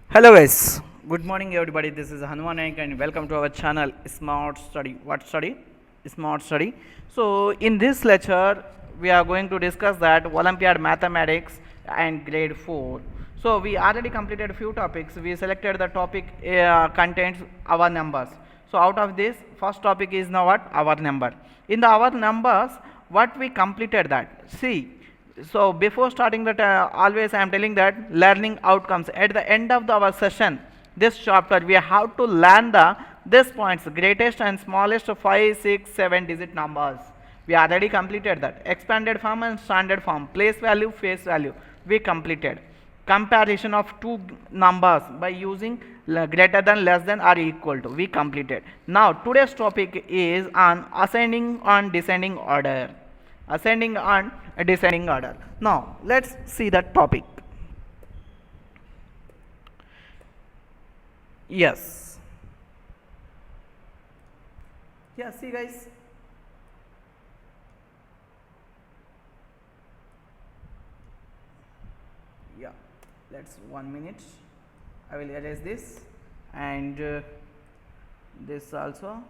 Hello guys, good morning everybody. This is Hanuman Naik and welcome to our channel Smart Study. What study? Smart Study. So in this lecture we are going to discuss that Olympiad Mathematics and grade 4. So we already completed a few topics. We selected the topic contains our numbers. So out of this first topic is now what? Our number. In the our numbers what we completed that. See, so before starting that always I am telling that learning outcomes at the end of our session, this chapter we have to learn the this points greatest and smallest 5 6 7 digit numbers. We already completed that. Expanded form and standard form, place value, face value, we completed. Comparison of two numbers by using greater than, less than or equal to, we completed. Now today's topic is on ascending and descending order. Ascending and descending order. Now let's see the topic. Yes. Yeah, see guys. Yeah, let's 1 minute. I will erase this and this also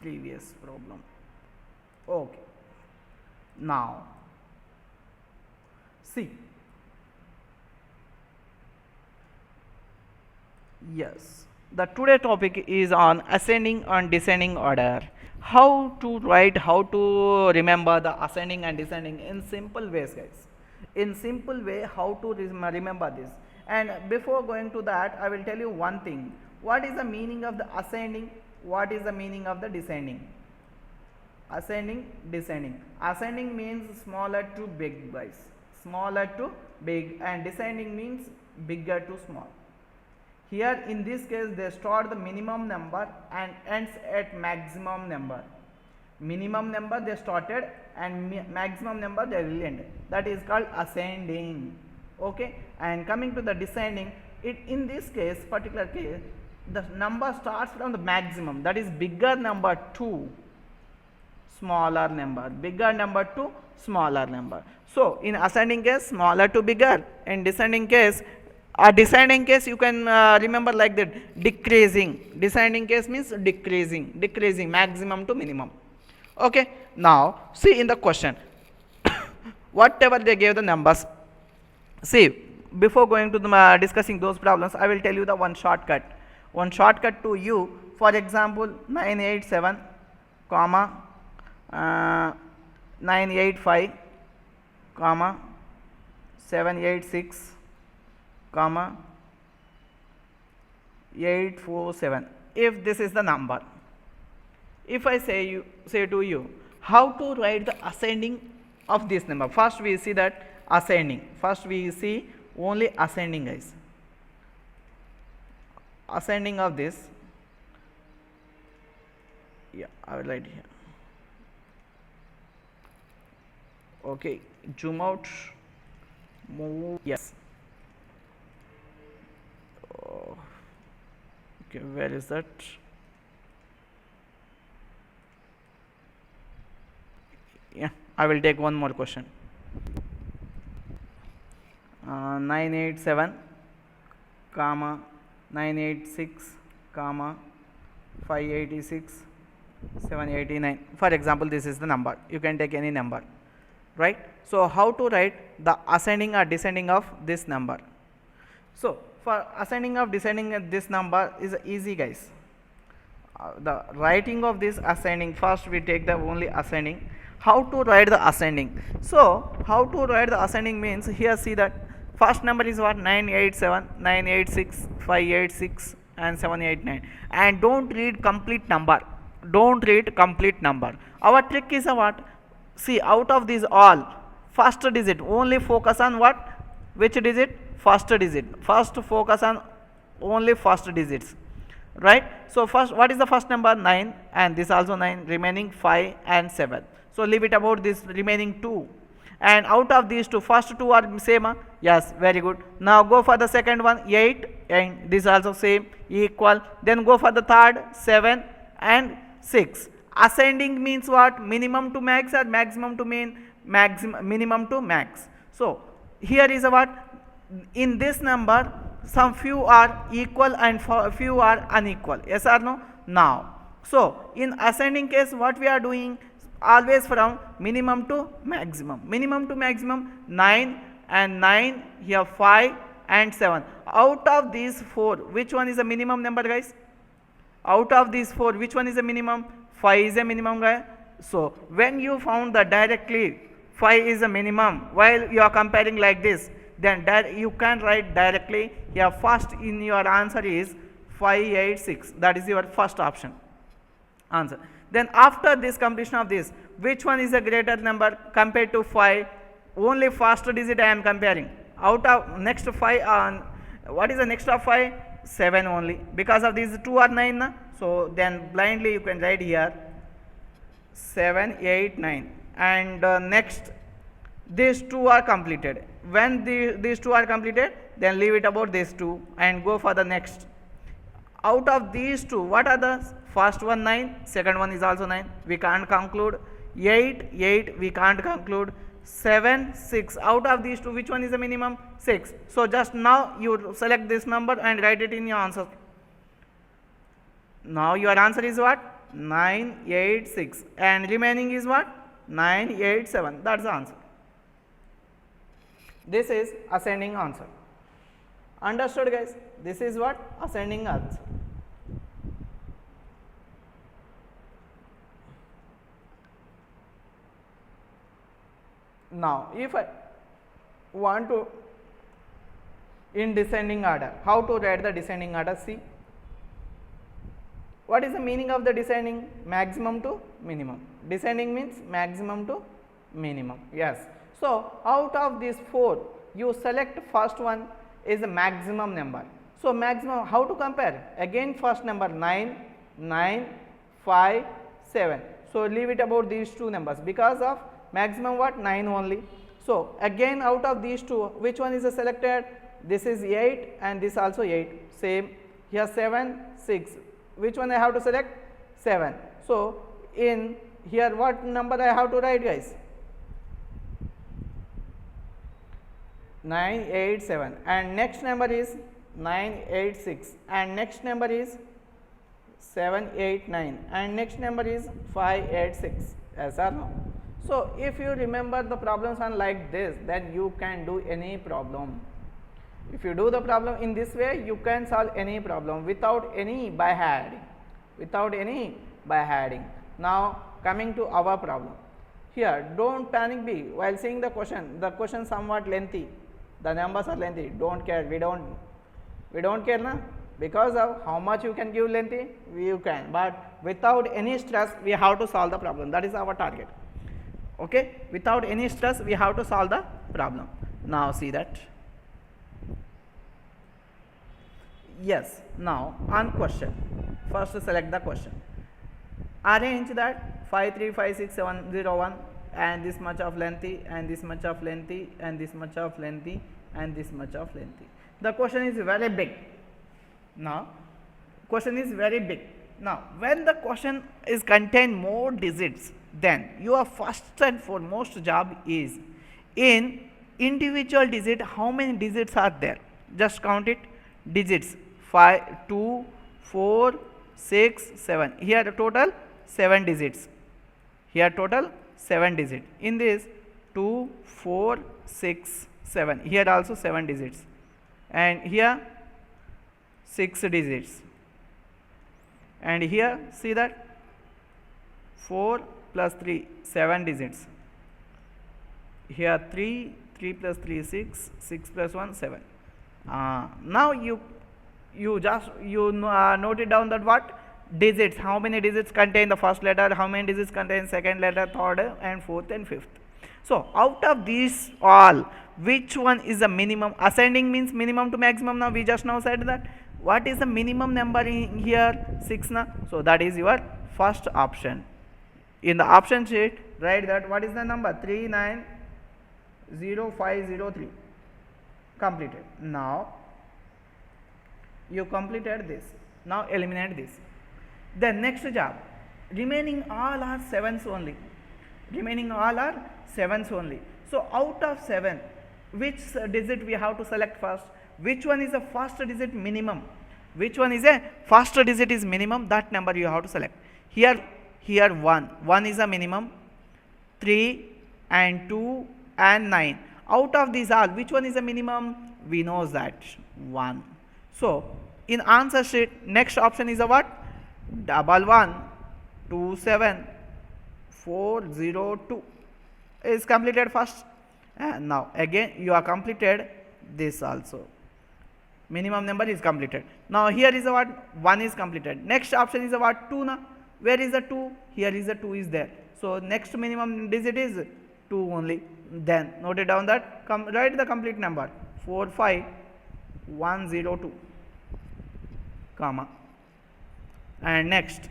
previous problem. Okay. Now see, yes, the today topic is on ascending and descending order. How to write, how to remember the ascending and descending in simple ways guys. In simple way how to remember this. And before going to that I will tell you one thing. What is the meaning of the ascending? What is the meaning of the descending? Ascending, descending. Ascending means smaller to big guys, smaller to big, and descending means bigger to small. Here in this case they start the minimum number and ends at maximum number. Minimum number they started and maximum number they will end. That is called ascending. Okay, and coming to the descending, it in this case particular case the number starts from the maximum, that is bigger number to smaller number, bigger number to smaller number. So in ascending case smaller to bigger, in descending case descending case you can remember like that, decreasing. Descending case means decreasing maximum to minimum. Okay, now see in the question whatever they gave the numbers. See, before going to the discussing those problems I will tell you the one shortcut to you. For example 987 comma 985 comma 786 comma 847. If this is the number, if I say to you how to write the ascending of this number, first we see that ascending, first we see only ascending guys. Ascending of this, yeah, I will write here. Okay, zoom out, move, yes. Oh, okay, where is that? Yeah, I will take one more question. 987 comma 986 comma 586 789. For example this is the number, you can take any number, right? So how to write the ascending or descending of this number? So for ascending or descending of this number is easy guys. The writing of this ascending, first we take the only ascending. How to write the ascending? So how to write the ascending means, here see that first number is what, 987 986 586 and 789, and don't read complete number, don't read complete number. Our trick is what? See, out of these all, first digit only focus on what, which digit, first digit, first focus on only first digits, right? So first what is the first number? 9, and this also 9, remaining 5 and 7. So leave it about this remaining 2, and out of these two, first two are same, yes, very good. Now go for the second one, 8, and this also same, equal. Then go for the third, 7 and 6. Ascending means what? Minimum to max or maximum to minimum to max. So here is a what? in this number some few are equal and few are unequal, yes or no? Now, so in ascending case what we are doing, always from minimum to maximum, 9 and 9, here 5 and 7. Out of these 4, which one is the minimum number, guys? Out of these 4, which one is the minimum? 5 is a minimum, guy. So when you found that directly 5 is a minimum, while you are comparing like this, then you can write directly here. First in your answer is 586. That is your first option answer. Then after this completion of this, which one is a greater number compared to 5? Only first digit I am comparing. Out of next 5, what is the next of 5? 7 only. Because of these 2 are 9, na? So then blindly you can write here 7, 8, 9. And next these 2 are completed. When these 2 are completed, then leave it about these 2 and go for the next. Out of these 2, what are the first one? 9, second one is also 9, we can't conclude. 8, we can't conclude. 7, 6, out of these 2, which one is the minimum? 6. So just now you select this number and write it in your answer. Now your answer is what? 986, and remaining is what? 987. That's the answer. This is ascending answer. Understood, guys? This is what? Ascending answer. Now if I want to in descending order, how to write the descending order? See, what is the meaning of the descending? Maximum to minimum. Descending means maximum to minimum. Yes. So out of these 4, you select first one is a maximum number. So maximum, how to compare? Again first number 9, 9, 5, 7. So leave it about these 2 numbers, because of maximum what? 9 only. So again out of these 2, which one is selected? This is 8 and this also 8. Same here 7, 6. Which one I have to select? 7. So in here what number I have to write, guys? 987, and next number is 986, and next number is 789, and next number is 586. Yes or no? So if you remember the problems are like this, then you can do any problem. If you do the problem in this way, you can solve any problem without any by heading. Now coming to our problem. Here, don't panic be while seeing the question. The question somewhat lengthy. The numbers are lengthy. Don't care. We don't care, na? Because of how much you can give lengthy, you can. But without any stress, we have to solve the problem. That is our target. Okay? Without any stress, we have to solve the problem. Now see that. Yes. Now on question. First select the question. Arrange that 5, 3, 5, 6, 7, 0, 1, and this much of lengthy, and this much of lengthy, and this much of lengthy, and this much of lengthy. The question is very big. Now question is very big. Now when the question is contain more digits, then your first and foremost job is in individual digit, how many digits are there? Just count it. Digits 5, 2, 4, 6, 7. Here total 7 digits. Here total 7 digits. In this 2, 4, 6, 7. Here also 7 digits. And here 6 digits. And here see that 4 plus 3, 7 digits. Here 3, 3 plus 3, 6, 6 plus 1, 7. Now you note it down that what? Digits, how many digits contain the first letter, how many digits contain second letter, third and fourth and fifth. So out of these all, which one is the minimum? Ascending means minimum to maximum. Now we just now said that. What is the minimum number in here? 6 na? So that is your first option. In the option sheet, write that what is the number? 390503. Completed. Now you completed this. Now eliminate this. The next job, remaining all are 7s only. So out of 7, which digit we have to select first, which one is the first digit minimum, which one is a first digit is minimum, that number you have to select. Here 1 is a minimum, 3 and 2 and 9. Out of these all, which one is the minimum? We know that 1. So in answer sheet, next option is a what? 1127 402 is completed first. And now again you are completed this also. Minimum number is completed. Now here is a what? 1 is completed. Next option is a what? 2 na. Where is the 2? Here is the 2 is there. So next minimum digit is 2 only. Then note it down that, write the complete number 45102, comma, and next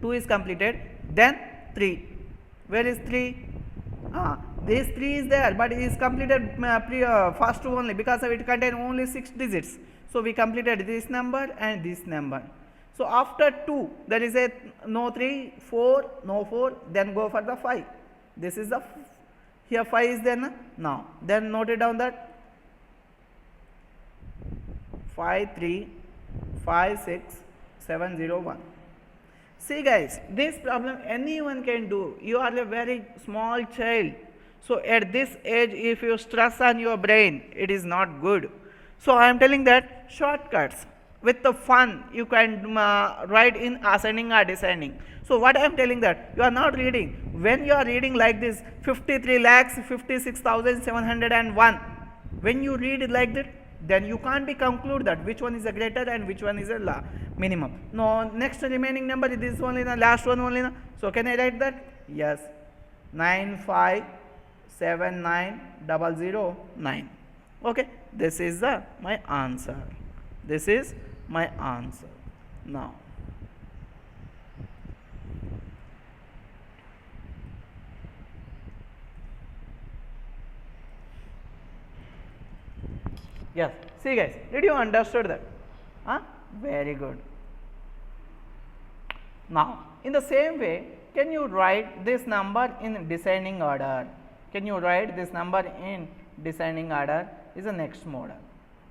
2 is completed. Then 3. Where is 3? This 3 is there, but it is completed first only, because it contains only 6 digits. So we completed this number and this number. So after 2 there is a no 3, 4, no 4, then go for the 5. This is the here 5 is there na? Now then note it down that 5356701. See guys, this problem anyone can do. You are a very small child, so at this age if you stress on your brain, it is not good. So I am telling that shortcuts with the fun you can write in ascending or descending. So what I am telling that, you are not reading. When you are reading like this 53,56,701, when you read it like that, then you can't be conclude that which one is a greater and which one is a minimum. No, next remaining number is this only, the last one only. So can I write that? Yes, 9579009. Okay, this is my answer. This is my answer. Now yes, see guys, did you understood that? Very good. Now in the same way, can you write this number in descending order? Can you write this number in descending order? Is the next model.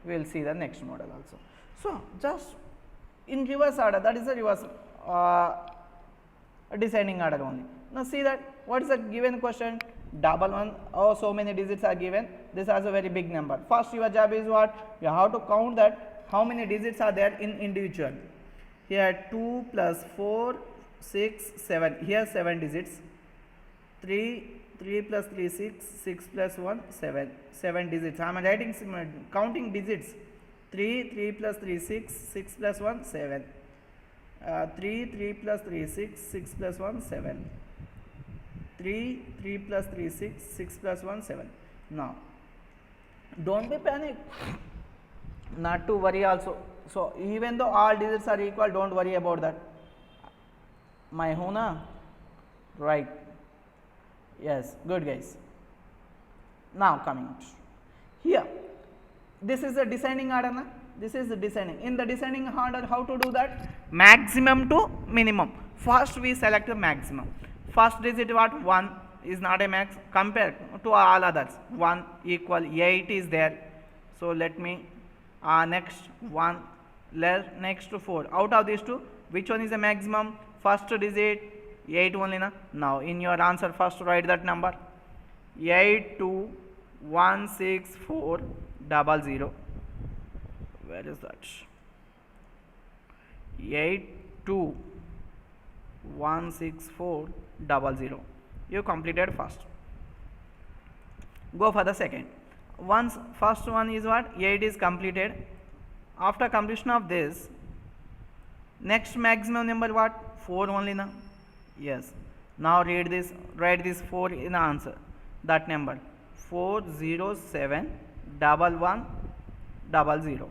We will see the next model also. So just in reverse order, that is the reverse descending order only. Now see that, what is the given question? 11, oh, so many digits are given. This is a very big number. First your job is what? You have to count that how many digits are there in individual. Here 2 plus 4, 6, 7. Here 7 digits. 3 plus 3, 6, 6 plus 1, 7. 7 digits. I am writing, counting digits. 3 plus 3, 6, 6 plus 1, 7. 3 plus 3, 6, 6 plus 1, 7. 3 plus 3, 6, 6 plus 1, 7. Now, don't be panic, not to worry also. So, even though all digits are equal, don't worry about that. My huna, right? Yes, good guys. Now coming here, this is a descending order, na? This is the descending. In the descending order, how to do that? Maximum to minimum. First we select the maximum. First digit what? 1 is not a max. Compare to all others. 1 equal 8 is there. So let me next 1 next to 4. Out of these two, which one is the maximum? First digit 8 only na. Now in your answer first write that number 82164000. Where is that? 82164000. You completed first. Go for the second. Once first one is what? 8 is completed. After completion of this, next maximum number what? 4 only na. Yes. Now read this. Write this 4 in the answer. That number 4071100.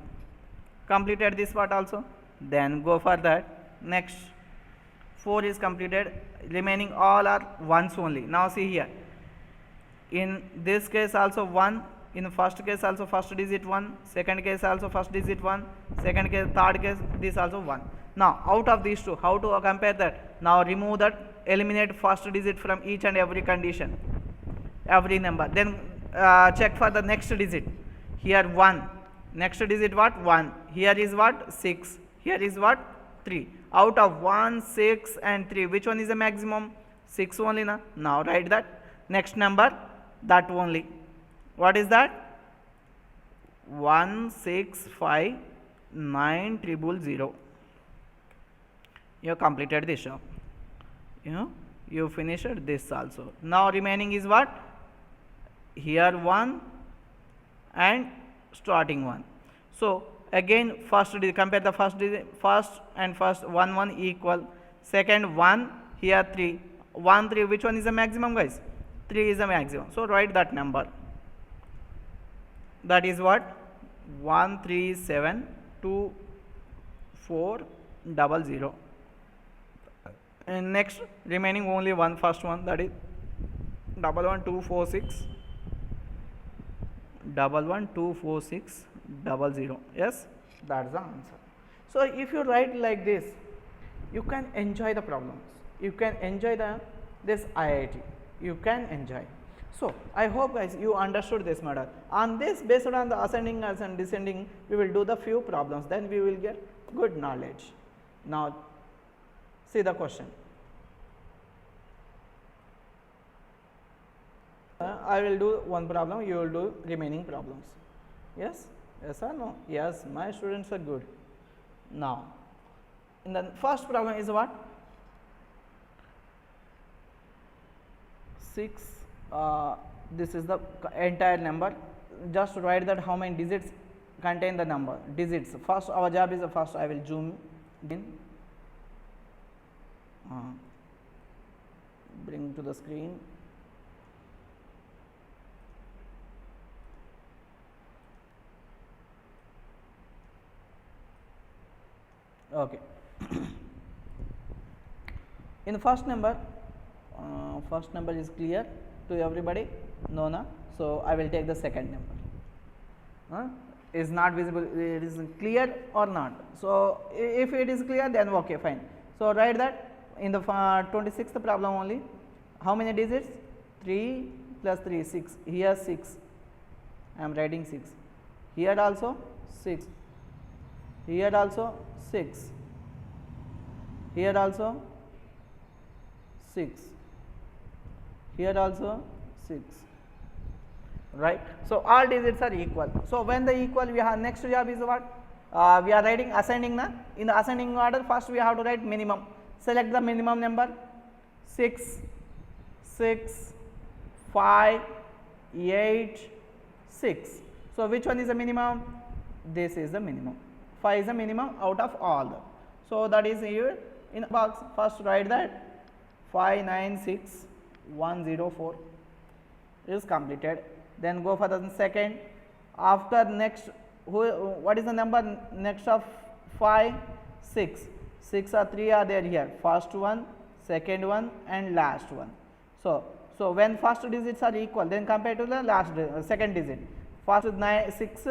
Completed this part also. Then go for that. Next 4 is completed. Remaining all are ones only. Now see here. In this case also 1. In first case also first digit 1. Second case also first digit 1. Second case, third case, this also 1. Now out of these two, how to compare that? Now remove that. Eliminate first digit from each and every condition, every number. Then check for the next digit. Here 1, next digit what? 1. Here is what? 6. Here is what? 3. Out of 1, 6 and 3, which one is the maximum? 6 only na. Now write that. Next number, that only. What is that? 1659000. You completed this job. You finished this also. Now remaining is what? Here 1 and starting 1. So again first compare the first and first 1 1 equal. Second 1, here 3. 1 3, which one is the maximum, guys? 3 is the maximum. So write that number. That is what? 1372400. And next remaining only one, first one, that is 11246 1124600. Yes, that's the answer. So if you write like this, you can enjoy the problems, you can enjoy this IIT, you can enjoy. So I hope, guys, you understood this matter. On this, based on the ascending and descending, we will do the few problems, then we will get good knowledge. Now see the question. I will do one problem, you will do remaining problems. Yes? Yes or no? Yes, my students are good. Now, in the first problem is what? 6. This is the entire number. Just write that how many digits contain the number. Digits. First, our job is first. I will zoom in. Bring to the screen. Okay. In the first number is clear to everybody? No, na? So I will take the second number. Is not visible, it is clear or not? So if it is clear, then okay, fine. So write that in the 26th problem only. How many digits? 3 plus 3, 6. Here 6. I am writing 6. Here also 6. Here also 6. Here also 6. Here also 6. Right? So all digits are equal. So when the equal, we have next job is what? We are writing ascending na. In the ascending order, first we have to write minimum. Select the minimum number. 6, 6, 5, 8, 6. So which one is the minimum? This is the minimum. 5 is the minimum out of all the. So that is here in the box. First write that 596104 is completed. Then go for the second. After next, what is the number next of 5? 6. 6 or 3 are there here. First one, second one, and last one. So when first digits are equal, then compare to the last second digit. First 6,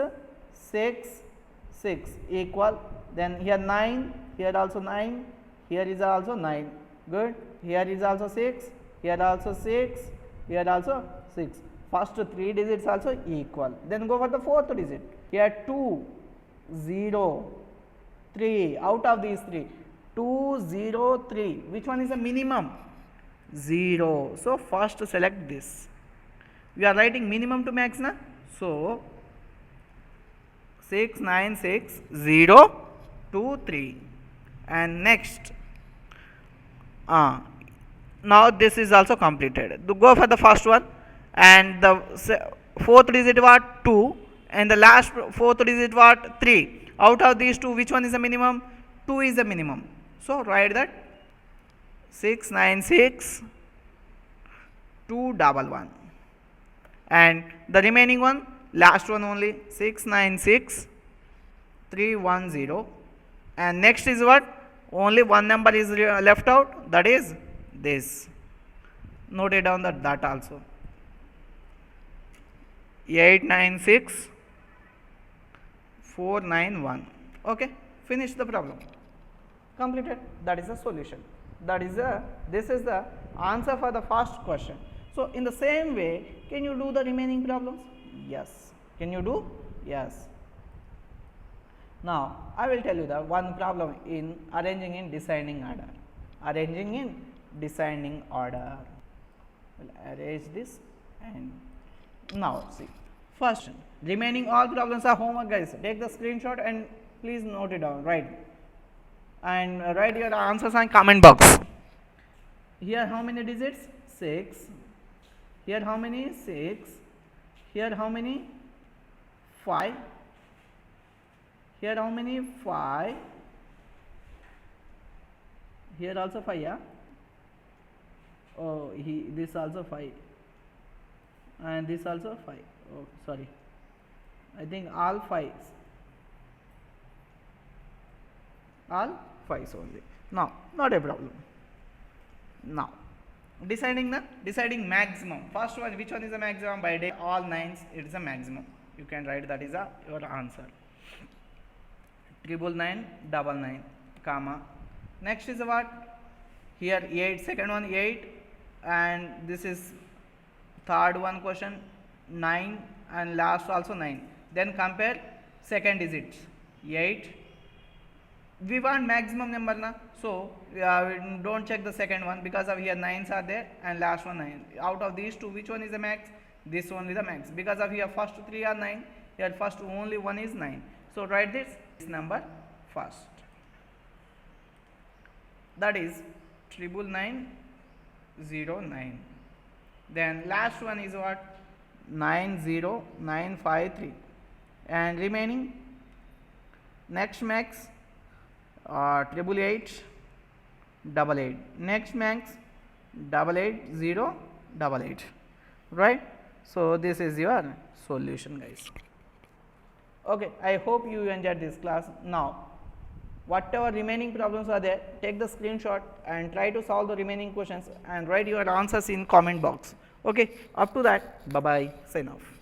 6, 6 equal. Then here 9, here also 9, here is also 9. Good. Here is also 6, here also 6, here also 6. First 3 digits also equal. Then go for the fourth digit. Here 2, 0, 3. Out of these 3, 2, 0, 3. Which one is the minimum? 0. So first select this. We are writing minimum to max na. So 6, 9, 6, 0, 2, 3. And next. Now this is also completed. Go for the first one. And the fourth digit what? 2. And the last fourth digit what? 3. Out of these 2, which one is the minimum? 2 is the minimum. So write that 696 211. And the remaining one, last one only, 696 310. And next is what? Only one number is left out, that is this. Note it down that also. 896 491. Okay, finish the problem. Completed. That is the solution. This is the answer for the first question. So in the same way, can you do the remaining problems? Yes. Can you do? Yes. Now I will tell you the one problem in arranging in descending order. Arranging in descending order. We'll arrange this and now see. First, remaining all problems are homework, guys. Take the screenshot and please note it down. Write and write your answers in comment box. Here how many digits? 6. Here how many? 6. Here how many? 5. Here how many? 5. Here also 5, yeah. Oh, this also 5 and this also 5. Oh, sorry, I think all 5s, all 5s only. Now not a problem. Now deciding maximum. First one, which one is the maximum? By day all 9s, it is a maximum. You can write that is your answer. 999, comma. Next is what? Here 8, second one 8, and this is third one question 9, and last also 9. Then compare second digits 8. We want maximum number na, so we don't check the second one because of here 9s are there and last one 9. Out of these two, which one is the max? This only the max, because of here first 3 are 9, here first only one is 9. So write this number first, that is 99909. Then last one is what? 90953, and remaining next max 88888, next max 88088, right? So this is your solution, guys. Okay, I hope you enjoyed this class. Now whatever remaining problems are there, take the screenshot and try to solve the remaining questions and write your answers in comment box. Okay, up to that, bye bye, sign off.